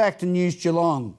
back to News Geelong.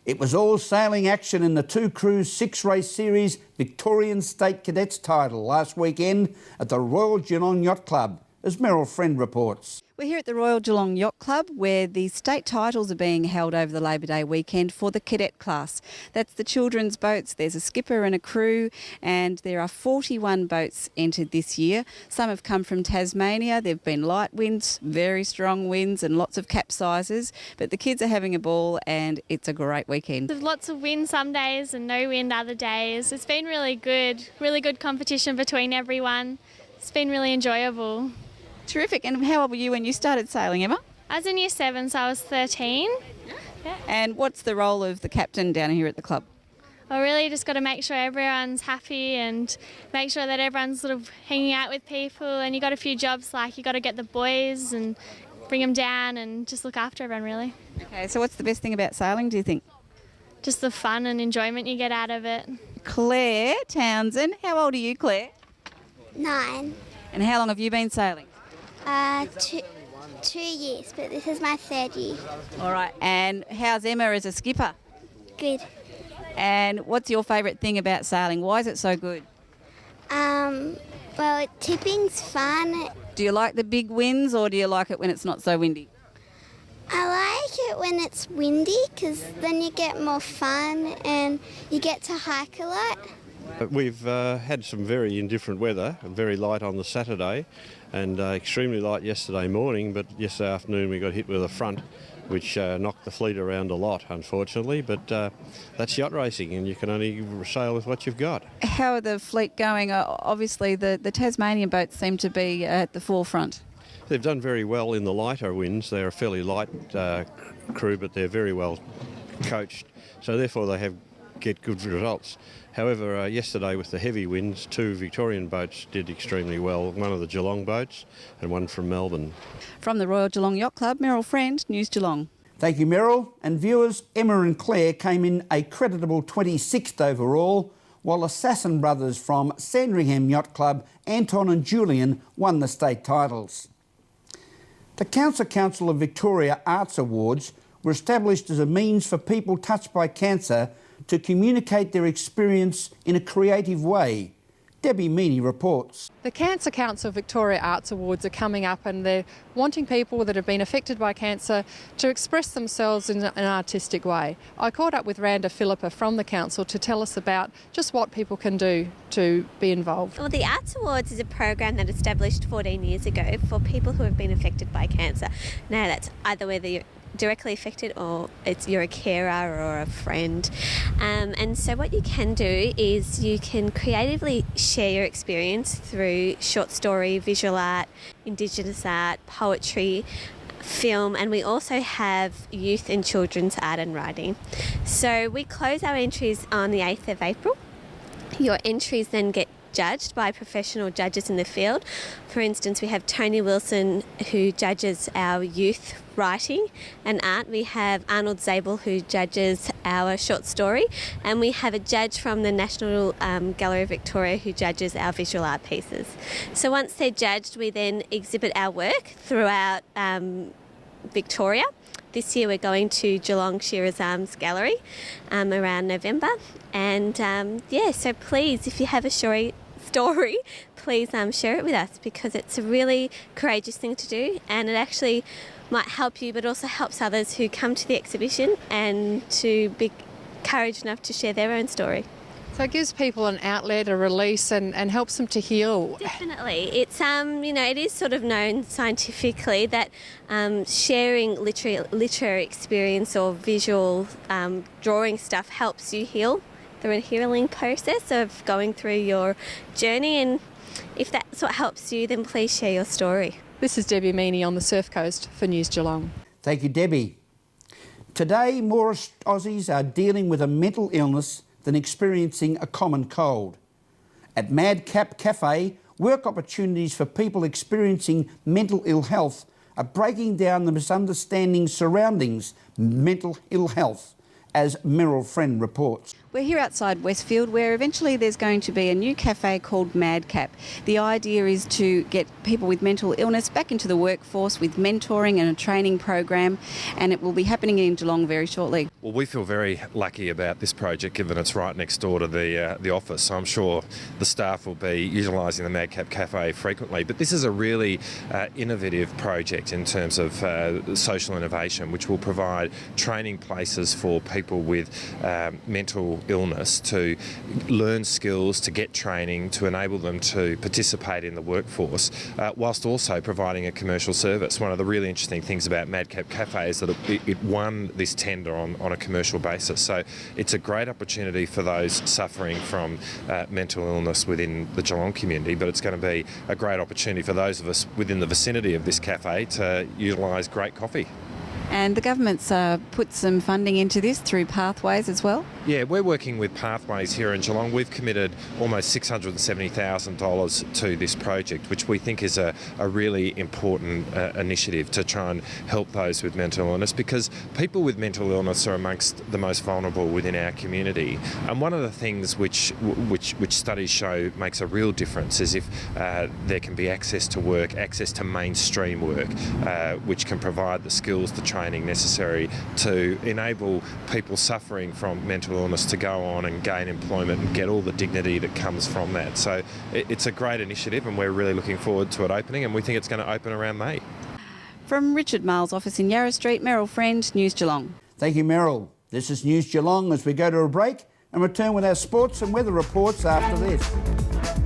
It was all sailing action in the two-cruise six-race series Victorian State Cadets title last weekend at the Royal Geelong Yacht Club, as Meryl Friend reports. We're here at the Royal Geelong Yacht Club where the state titles are being held over the Labor Day weekend for the cadet class. That's the children's boats. There's a skipper and a crew, and there are 41 boats entered this year. Some have come from Tasmania. There have been light winds, very strong winds and lots of capsizes, but the kids are having a ball and it's a great weekend. There's lots of wind some days and no wind other days. It's been really good competition between everyone. It's been really enjoyable. Terrific. And how old were you when you started sailing, Emma? I was in year 7, so I was 13. Yeah. And what's the role of the captain down here at the club? I really just got to make sure everyone's happy and make sure that everyone's sort of hanging out with people, and you got a few jobs, like you got to get the boys and bring them down and just look after everyone, really. Okay, so what's the best thing about sailing, do you think? Just the fun and enjoyment you get out of it. Claire Townsend. How old are you, Claire? 9. And how long have you been sailing? 2 years, but this is my 3rd year. All right. And how's Emma as a skipper? Good. And what's your favourite thing about sailing? Why is it so good? Well, tipping's fun. Do you like the big winds or do you like it when it's not so windy? I like it when it's windy because then you get more fun and you get to hike a lot. We've had some very indifferent weather, very light on the Saturday and extremely light yesterday morning, but yesterday afternoon we got hit with a front which knocked the fleet around a lot, unfortunately, but that's yacht racing and you can only sail with what you've got. How are the fleet going? Obviously the Tasmanian boats seem to be at the forefront. They've done very well in the lighter winds. They're a fairly light crew, but they're very well coached, so therefore they get good results. However, yesterday with the heavy winds, 2 Victorian boats did extremely well, one of the Geelong boats and one from Melbourne. From the Royal Geelong Yacht Club, Meryl Friend, News Geelong. Thank you, Meryl. And viewers, Emma and Claire came in a creditable 26th overall, while Assassin brothers from Sandringham Yacht Club, Anton and Julian, won the state titles. The Cancer Council of Victoria Arts Awards were established as a means for people touched by cancer to communicate their experience in a creative way. Debbie Meaney reports. The Cancer Council of Victoria Arts Awards are coming up and they're wanting people that have been affected by cancer to express themselves in an artistic way. I caught up with Randa Philippa from the council to tell us about just what people can do to be involved. Well, the Arts Awards is a program that established 14 years ago for people who have been affected by cancer. Now that's either whether you're directly affected or you're a carer or a friend, and so what you can do is you can creatively share your experience through short story, visual art, Indigenous art, poetry, film, and we also have youth and children's art and writing. So we close our entries on the 8th of April. Your entries then get judged by professional judges in the field. For instance, we have Tony Wilson who judges our youth writing and art. We have Arnold Zabel who judges our short story, and we have a judge from the National Gallery of Victoria who judges our visual art pieces. So once they're judged, we then exhibit our work throughout Victoria. This year we're going to Geelong Shearers Arms Gallery around November, and so please, if you have a story, please share it with us, because it's a really courageous thing to do and it actually might help you but also helps others who come to the exhibition and to be courage enough to share their own story. So it gives people an outlet, a release, and helps them to heal. Definitely. It's, it is sort of known scientifically that sharing literary experience or visual drawing stuff helps you heal through a healing process of going through your journey, and if that's what helps you, then please share your story. This is Debbie Meaney on the Surf Coast for News Geelong. Thank you, Debbie. Today, more Aussies are dealing with a mental illness than experiencing a common cold. At Madcap Cafe, work opportunities for people experiencing mental ill health are breaking down the misunderstandings surrounding mental ill health as Meryl Friend reports. We're here outside Westfield, where eventually there's going to be a new cafe called Madcap. The idea is to get people with mental illness back into the workforce with mentoring and a training program, and it will be happening in Geelong very shortly. Well, we feel very lucky about this project, given it's right next door to the office. So I'm sure the staff will be utilising the Madcap Cafe frequently. But this is a really innovative project in terms of social innovation, which will provide training places for people with mental illness to learn skills, to get training, to enable them to participate in the workforce, whilst also providing a commercial service. One of the really interesting things about Madcap Cafe is that it won this tender on a commercial basis. So it's a great opportunity for those suffering from mental illness within the Geelong community, but it's going to be a great opportunity for those of us within the vicinity of this cafe to utilise great coffee. And the government's put some funding into this through Pathways as well? Yeah, we're working with Pathways here in Geelong. We've committed almost $670,000 to this project, which we think is a really important initiative to try and help those with mental illness, because people with mental illness are amongst the most vulnerable within our community. And one of the things which studies show makes a real difference is if there can be access to work, access to mainstream work, which can provide the skills, the training necessary to enable people suffering from mental illness to go on and gain employment and get all the dignity that comes from that. So it's a great initiative, and we're really looking forward to it opening, and we think it's going to open around May. From Richard Miles' office in Yarra Street, Meryl Friend, News Geelong. Thank you, Meryl. This is News Geelong as we go to a break and return with our sports and weather reports after this.